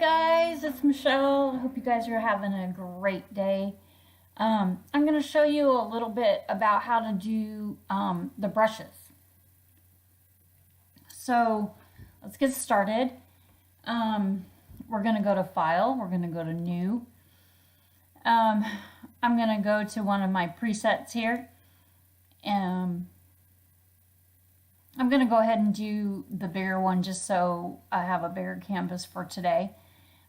guys, it's Michelle. I hope you guys are having a great day. I'm going to show you a little bit about how to do the brushes. So let's get started. We're going to go to File. We're going to go to New. I'm going to go to one of my presets here. I'm going to go ahead and do the bigger one just so I have a bigger canvas for today.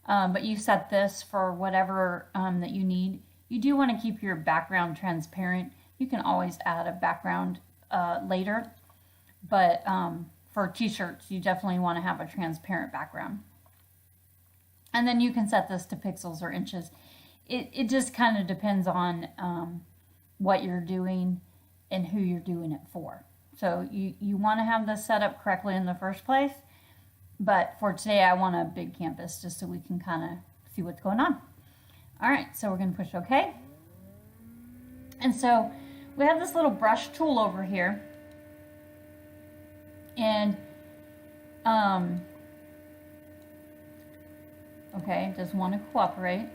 But you set this for whatever that you need. You do want to keep your background transparent. You can always add a background later. But for t-shirts, you definitely want to have a transparent background. And then you can set this to pixels or inches. It just kind of depends on what you're doing and who you're doing it for. So you want to have this set up correctly in the first place. But for today, I want a big canvas just so we can kind of see what's going on. All right, so we're going to push OK. And so we have this little brush tool over here. And, okay, it doesn't want to cooperate.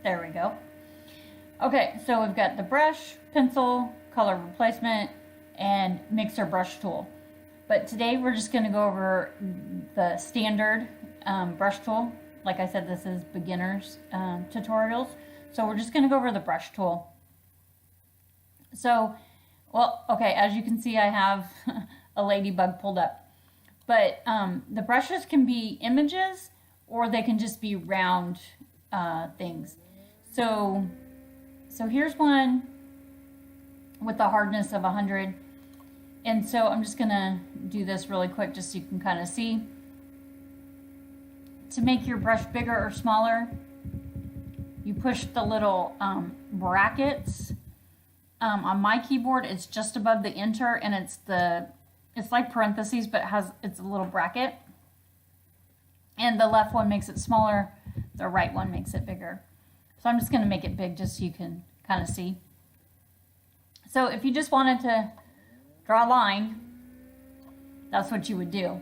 There we go. Okay, so we've got the brush, pencil, color replacement, and mixer brush tool. But today we're just going to go over the standard brush tool. Like I said, this is beginners tutorials. So we're just going to go over the brush tool. So, well, okay, as you can see, I have a ladybug pulled up. But the brushes can be images or they can just be round things. So here's one with the hardness of 100. And so I'm just going to do this really quick just so you can kind of see. To make your brush bigger or smaller, you push the little brackets. On my keyboard, it's just above the enter, and it's like parentheses, but it's a little bracket. And the left one makes it smaller, the right one makes it bigger. So I'm just going to make it big just so you can kind of see. So if you just wanted to draw a line, that's what you would do.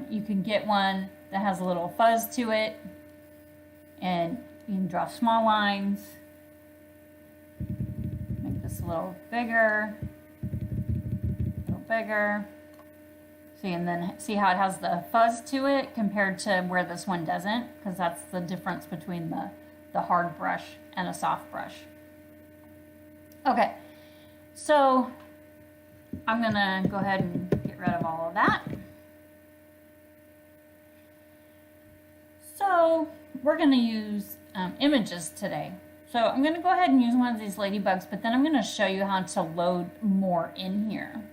You can get one that has a little fuzz to it, and you can draw small lines. Make this a little bigger, a little bigger. See, and then see how it has the fuzz to it compared to where this one doesn't, because that's the difference between the hard brush and a soft brush. Okay, so I'm gonna go ahead and get rid of all of that. So we're gonna use images today. So I'm gonna go ahead and use one of these ladybugs, but then I'm gonna show you how to load more in here.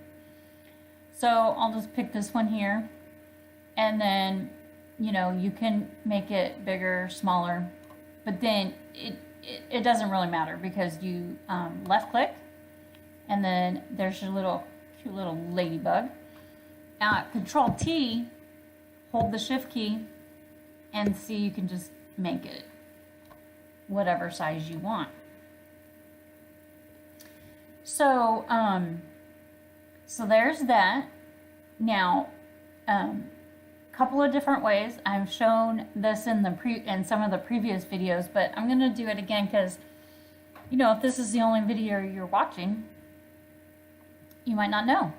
So I'll just pick this one here, and then, you know, you can make it bigger, smaller, but then it doesn't really matter because you left click, and then there's your cute little ladybug. Control T, hold the shift key, and see, you can just make it whatever size you want. So so there's that. Now, couple of different ways. I've shown this in some of the previous videos, but I'm going to do it again because, you know, if this is the only video you're watching, you might not know.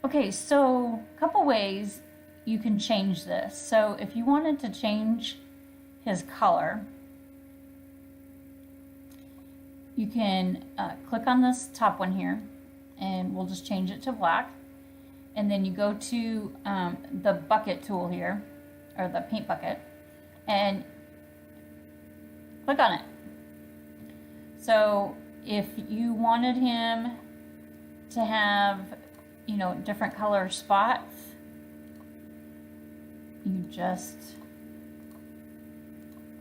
Okay, so a couple ways you can change this. So if you wanted to change his color, you can click on this top one here, and we'll just change it to black. And then you go to the bucket tool here, or the paint bucket, and click on it. So if you wanted him to have, you know, different color spots, you just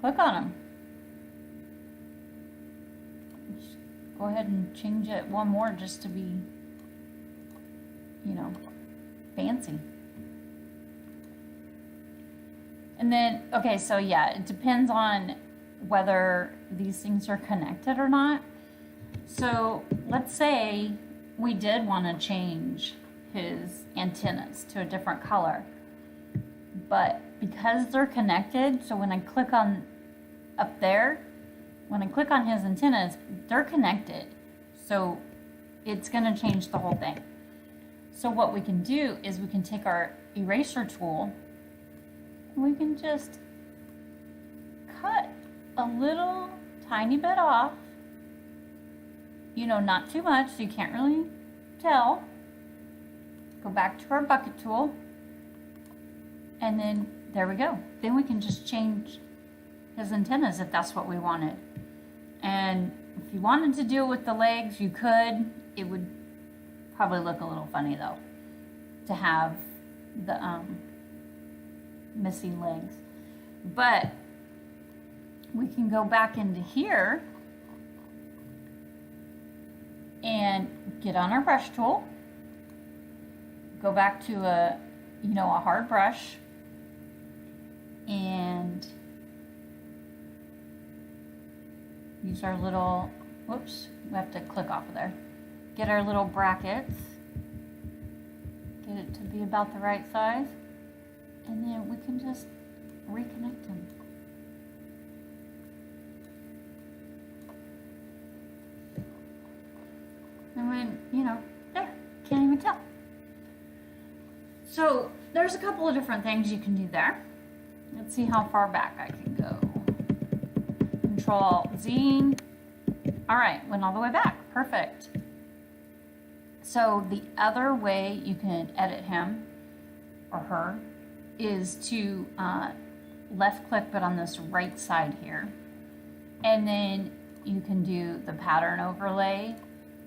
click on them. Just go ahead and change it one more just to be, you know, fancy. And then, okay, so yeah, it depends on whether these things are connected or not. So let's say we did want to change his antennas to a different color. But because they're connected, so when I click on up there, when I click on his antennas, they're connected. So it's going to change the whole thing. So what we can do is we can take our eraser tool and we can just cut a little tiny bit off. You know, not too much, so you can't really tell. Go back to our bucket tool. And then there we go. Then we can just change his antennas if that's what we wanted. And if you wanted to do it with the legs, you could. It would probably look a little funny though, to have the missing legs. But we can go back into here and get on our brush tool. Go back to a hard brush and use our little, whoops, we have to click off of there. Get our little brackets, get it to be about the right size, and then we can just reconnect them. And when, there, can't even tell. So there's a couple of different things you can do there. Let's see how far back I can go. Control Z. All right, went all the way back. Perfect. So the other way you can edit him or her is to left click, but on this right side here. And then you can do the pattern overlay.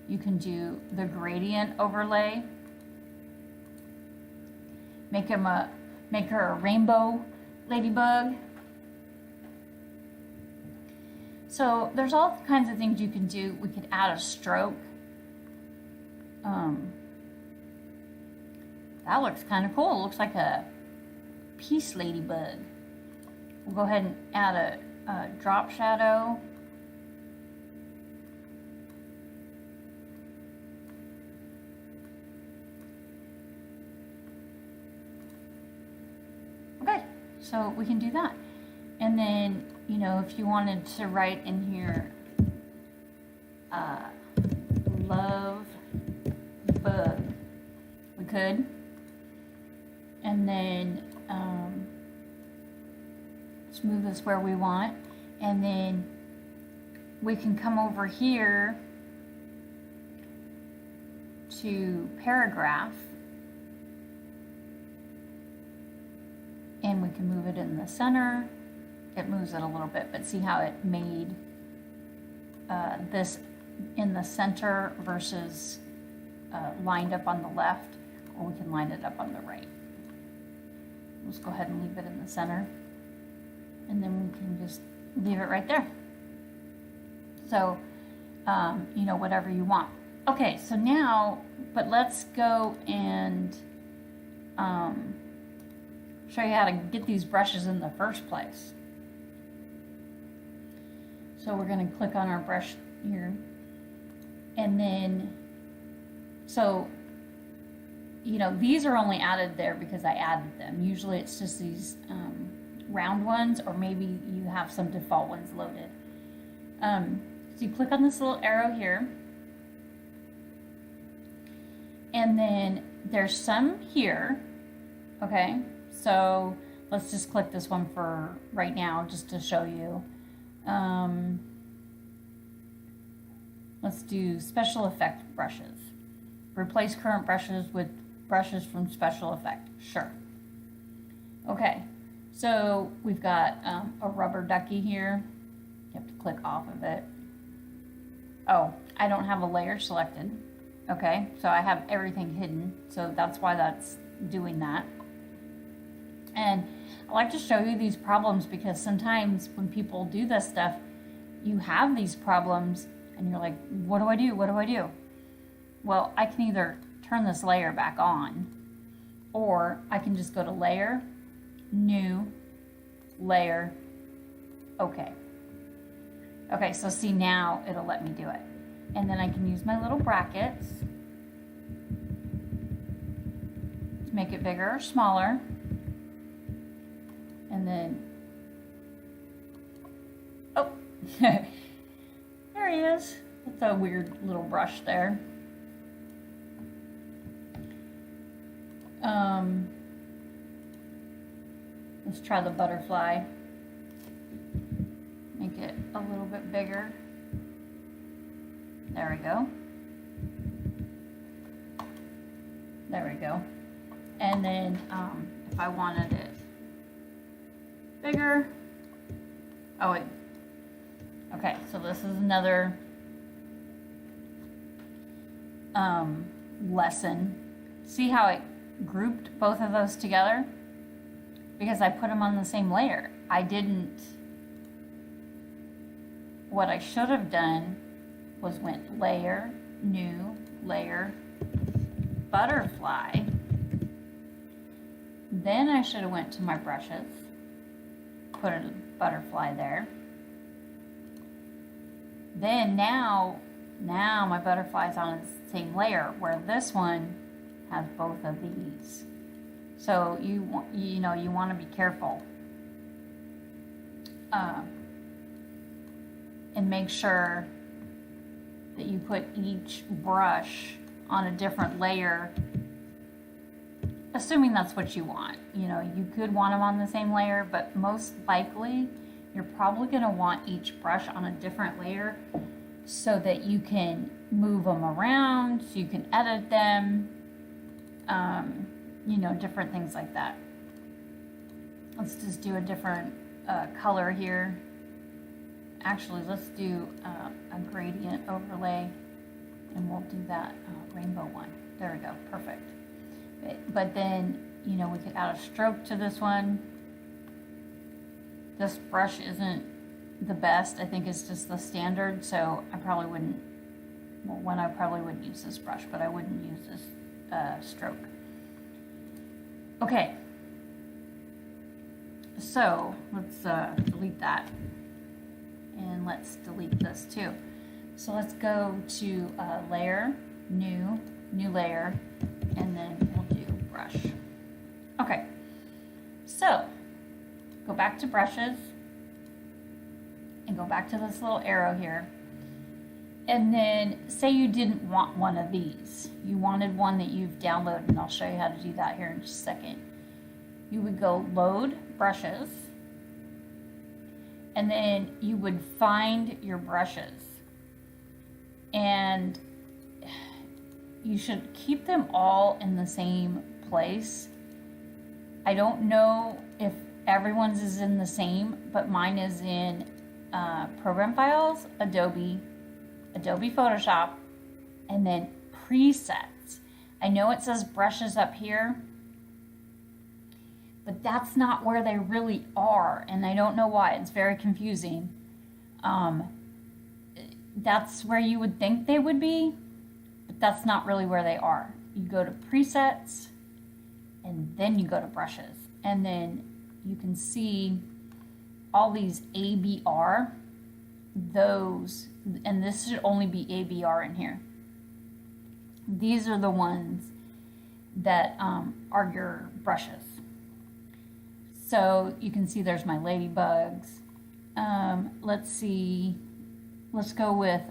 You can do the gradient overlay. Make her a rainbow ladybug. So there's all kinds of things you can do. We could add a stroke. That looks kind of cool. It looks like a peace ladybug. We'll go ahead and add a drop shadow. Okay, so we can do that. And then, if you wanted to write in here, love bug, we could. And then let's move this where we want. And then we can come over here to paragraph. And we can move it in the center. It moves it a little bit, but see how it made this in the center versus lined up on the left, or we can line it up on the right. Let's go ahead and leave it in the center, and then we can just leave it right there. So, whatever you want. Okay, so now, but let's go and show you how to get these brushes in the first place. So we're going to click on our brush here, and then, so, these are only added there because I added them. Usually it's just these round ones, or maybe you have some default ones loaded. So you click on this little arrow here, and then there's some here, okay? So let's just click this one for right now just to show you. Let's do special effect brushes. Replace current brushes with brushes from special effect. Sure. Okay, so we've got a rubber ducky here. You have to click off of it. Oh, I don't have a layer selected. Okay, so I have everything hidden, so that's why that's doing that. And I like to show you these problems because sometimes when people do this stuff, you have these problems and you're like, what do I do? What do I do? Well, I can either turn this layer back on, or I can just go to Layer, New, Layer, OK. Okay, so see, now it'll let me do it. And then I can use my little brackets. make it bigger or smaller. And then, oh, there he is. That's a weird little brush there. Let's try the butterfly. Make it a little bit bigger. There we go. There we go. And then if I wanted it bigger, oh wait. Okay, so this is another lesson. See how it grouped both of those together? Because I put them on the same layer. I didn't. What I should have done was went layer, new, layer, butterfly. Then I should have went to my brushes, put a butterfly there. Then now my butterfly's on the same layer, where this one has both of these. So you want to be careful and make sure that you put each brush on a different layer, assuming that's what you want. You could want them on the same layer, but most likely you're probably going to want each brush on a different layer so that you can move them around, so you can edit them, different things like that. Let's just do a different color here. Actually, let's do a gradient overlay, and we'll do that rainbow one. There we go, perfect. But then, we could add a stroke to this one. This brush isn't the best. I think it's just the standard, so I probably wouldn't, I probably wouldn't use this brush, but I wouldn't use this stroke. Okay, so let's delete that, and let's delete this too. So let's go to layer, new layer, and then we'll do brush. Okay, so go back to brushes and go back to this little arrow here. And then say you didn't want one of these. You wanted one that you've downloaded, and I'll show you how to do that here in just a second. You would go load brushes, and then you would find your brushes. And you should keep them all in the same place. I don't know if everyone's is in the same, but mine is in program files, Adobe Photoshop, and then presets. I know it says brushes up here, but that's not where they really are, and I don't know why. It's very confusing. That's where you would think they would be, but that's not really where they are. You go to presets, and then you go to brushes, and then you can see all these ABR, those, and this should only be ABR in here. These are the ones that are your brushes. So you can see there's my ladybugs. Let's see, let's go with,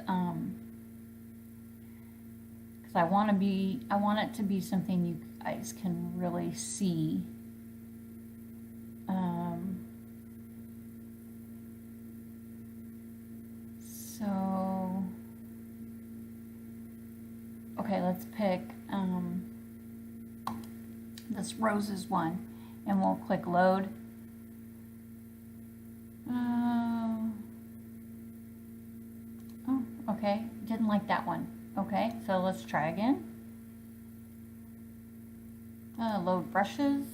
because I want it to be something you guys can really see. So, okay, let's pick this roses one, and we'll click load. Oh, okay, didn't like that one. Okay, so let's try again. Load brushes.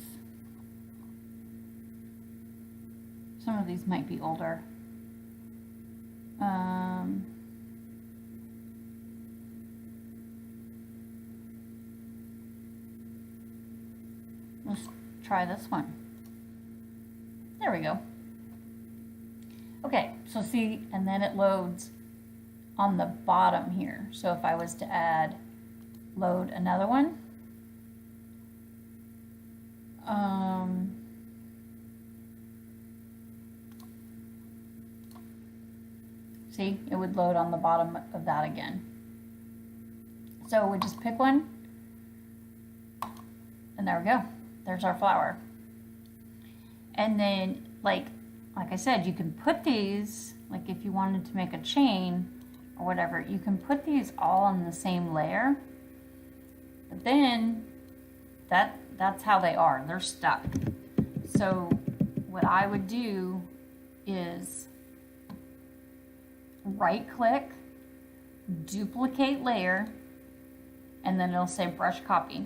Some of these might be older. Let's try this one. There we go. Okay, so see, and then it loads on the bottom here. So if I was to load another one, See, it would load on the bottom of that again. So we just pick one, and there we go. There's our flower. And then, like I said, you can put these, like if you wanted to make a chain or whatever, you can put these all on the same layer. But then that's how they are. They're stuck. So what I would do is right click, duplicate layer, and then it'll say brush copy.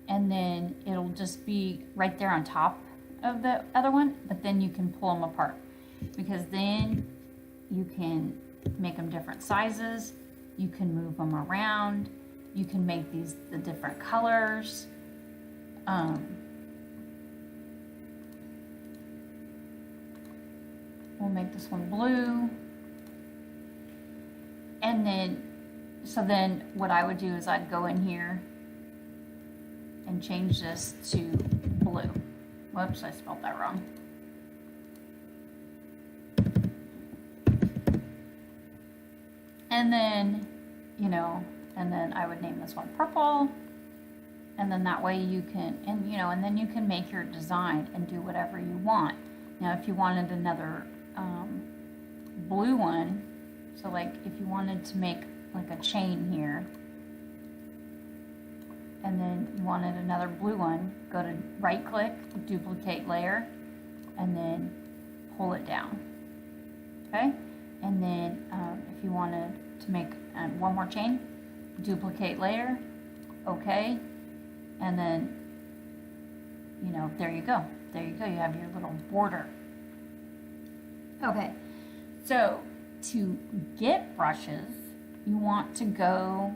And then it'll just be right there on top of the other one, but then you can pull them apart, because then you can make them different sizes, you can move them around, you can make these the different colors. We'll make this one blue. And then, so then what I would do is I'd go in here and change this to blue. Whoops, I spelled that wrong. And then, you know, and then I would name this one purple. And then that way you can, and you know, and then you can make your design and do whatever you want. Now, if you wanted another blue one, so like if you wanted to make like a chain here, and then you wanted another blue one, go to right click, duplicate layer, and then pull it down. Okay? And then if you wanted to make one more chain, duplicate layer, okay, and then, you know, there you go. There you go. You have your little border. Okay, so to get brushes, you want to go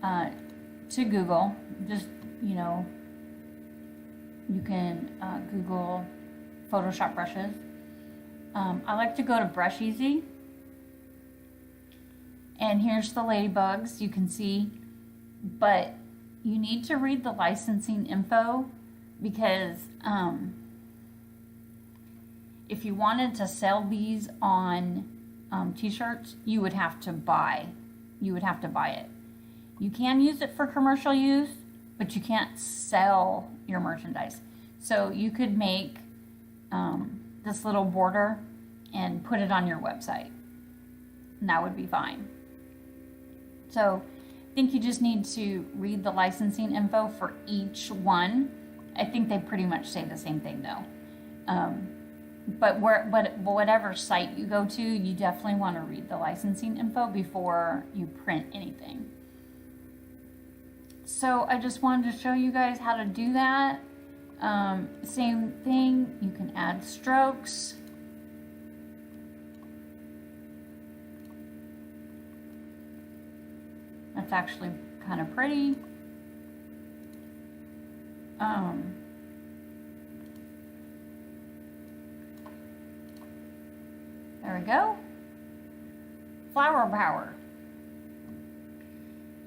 to Google. Just, you know, you can Google Photoshop brushes. I like to go to Brush Easy. And here's the ladybugs, you can see. But you need to read the licensing info, because if you wanted to sell these on t-shirts, you would have to buy it. You can use it for commercial use, but you can't sell your merchandise. So you could make this little border and put it on your website, and that would be fine. So I think you just need to read the licensing info for each one. I think they pretty much say the same thing though. But whatever site you go to, you definitely want to read the licensing info before you print anything. So I just wanted to show you guys how to do that. Same thing, you can add strokes. That's actually kind of pretty. There we go. Flower power.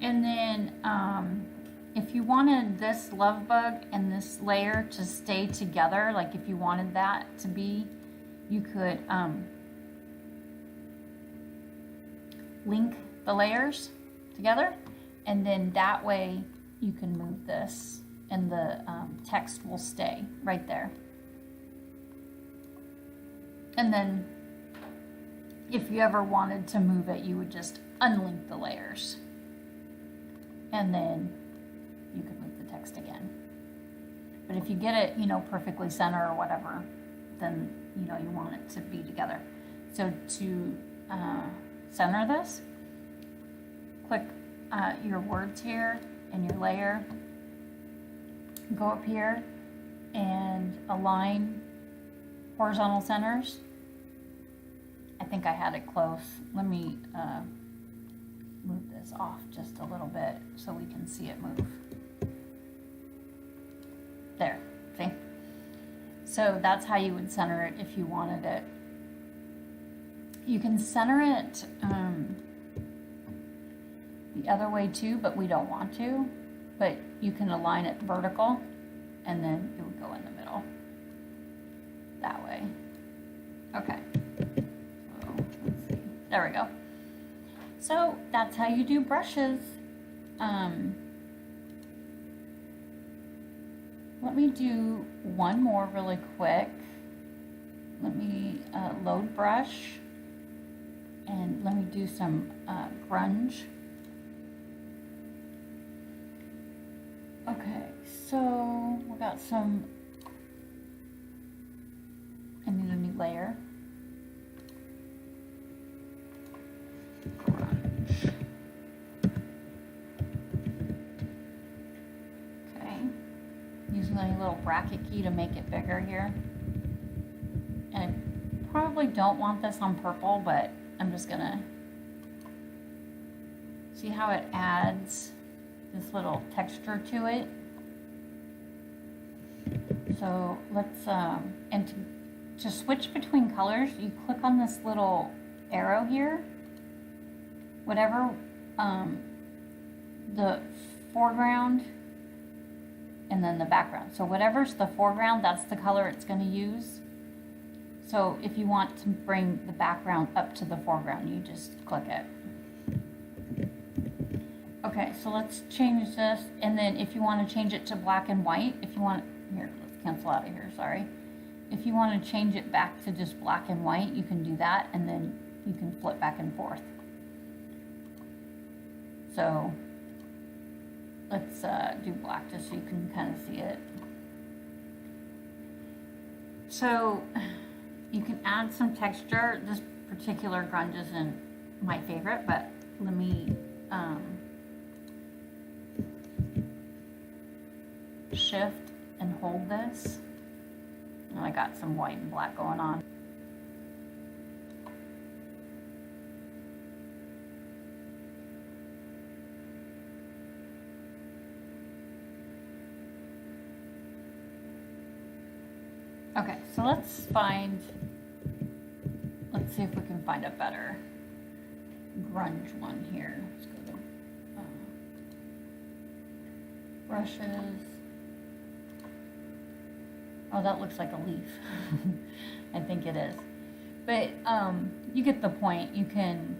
And then if you wanted this love bug and this layer to stay together, like if you wanted that to be, you could link the layers together, and then that way you can move this and the text will stay right there. And then if you ever wanted to move it, you would just unlink the layers, and then you could move the text again. But if you get it, you know, perfectly center or whatever, then you know you want it to be together. So to center this, click your words here and your layer, go up here and align horizontal centers. I think I had it close. Let me move this off just a little bit so we can see it move. There, see? So that's how you would center it if you wanted it. You can center it the other way too, but we don't want to. But you can align it vertical and then it would go in the middle that way. Okay, so let's see, there we go. So that's how you do brushes. Let me do one more really quick. Let me load brush, and let me do some grunge. Okay, so we got some, I need a new layer. Grunge. Okay, using a little bracket key to make it bigger here. And I probably don't want this on purple, but I'm just gonna see how it adds this little texture to it. So let's, and to switch between colors, you click on this little arrow here, whatever the foreground and then the background. So whatever's the foreground, that's the color it's going to use. So if you want to bring the background up to the foreground, you just click it. Okay, so let's change this, and then if you want to change it to black and white, if you want, here, let's cancel out of here, sorry. If you want to change it back to just black and white, you can do that, and then you can flip back and forth. So let's do black just so you can kind of see it. So you can add some texture. This particular grunge isn't my favorite, but let me shift and hold this. Oh, I got some white and black going on. Okay, so let's see if we can find a better grunge one here. Let's go to brushes. Oh, that looks like a leaf. I think it is. But you get the point. You can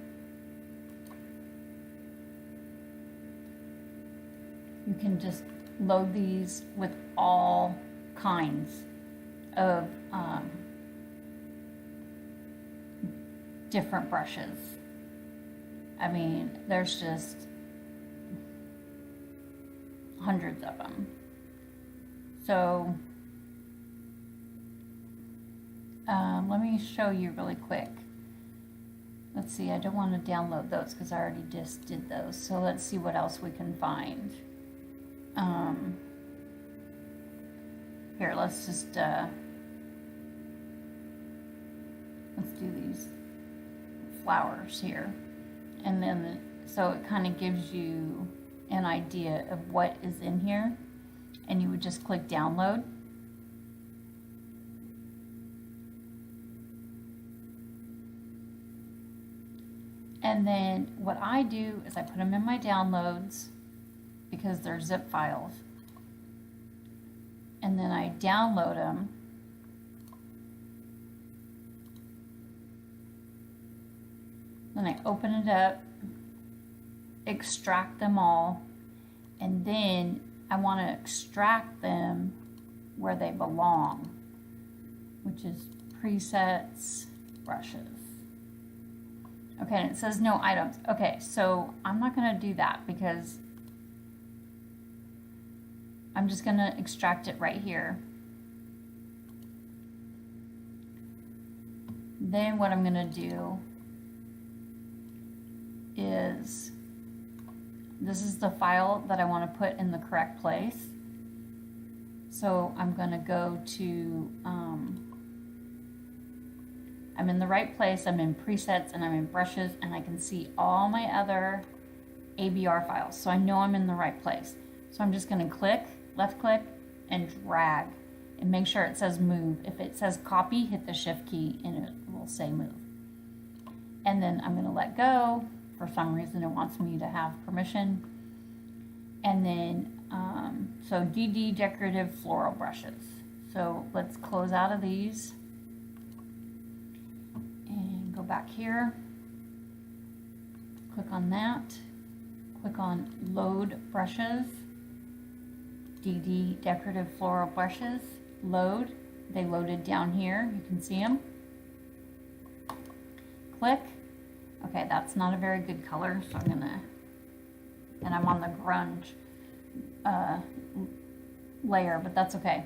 just load these with all kinds of different brushes. I mean, there's just hundreds of them. So let me show you really quick. Let's see, I don't want to download those because I already just did those. So let's see what else we can find. Here, let's just let's do these flowers here, and then so it kind of gives you an idea of what is in here, and you would just click download. And then what I do is I put them in my downloads because they're zip files. And then I download them. Then I open it up, extract them all, and then I want to extract them where they belong, which is presets, brushes. Okay, and it says no items. Okay, so I'm not going to do that because I'm just going to extract it right here. Then what I'm going to do is, this is the file that I want to put in the correct place. So I'm going to go to, I'm in the right place, I'm in presets, and I'm in brushes, and I can see all my other ABR files. So I know I'm in the right place. So I'm just going to click, left click, and drag, and make sure it says move. If it says copy, hit the shift key, and it will say move. And then I'm going to let go. For some reason, it wants me to have permission. And then So DD Decorative Floral Brushes. So let's close out of these and go back here. Click on that. Click on Load Brushes. DD Decorative Floral Brushes. Load. They loaded down here. You can see them. Click. Okay, that's not a very good color, so I'm gonna, and I'm on the grunge layer, but that's okay.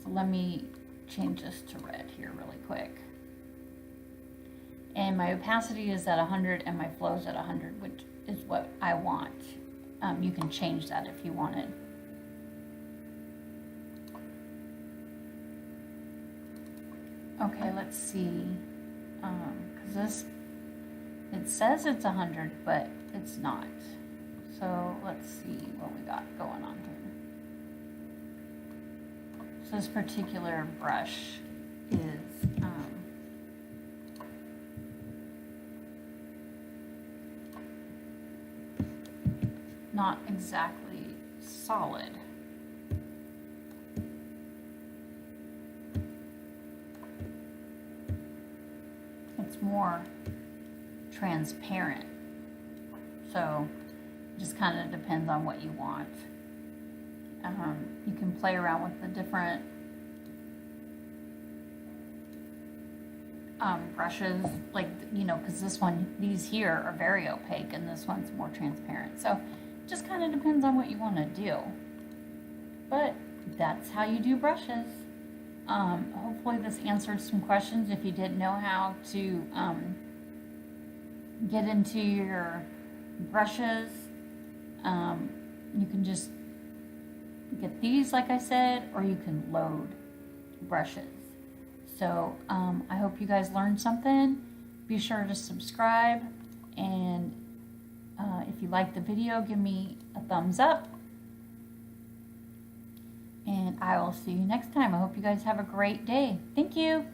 So let me change this to red here really quick. And my opacity is at 100 and my flow is at 100, which is what I want. You can change that if you wanted. Okay, let's see. Because this, it says it's 100, but it's not. So let's see what we got going on here. So this particular brush is not exactly solid. It's more transparent. So it just kind of depends on what you want. You can play around with the different brushes, like, you know, because this one, these here are very opaque and this one's more transparent. So it just kind of depends on what you want to do. But that's how you do brushes. Hopefully this answered some questions. If you didn't know how to get into your brushes, you can just get these, like I said, or you can load brushes. So I hope you guys learned something. Be sure to subscribe, and if you like the video, give me a thumbs up. And I will see you next time. I hope you guys have a great day. Thank you.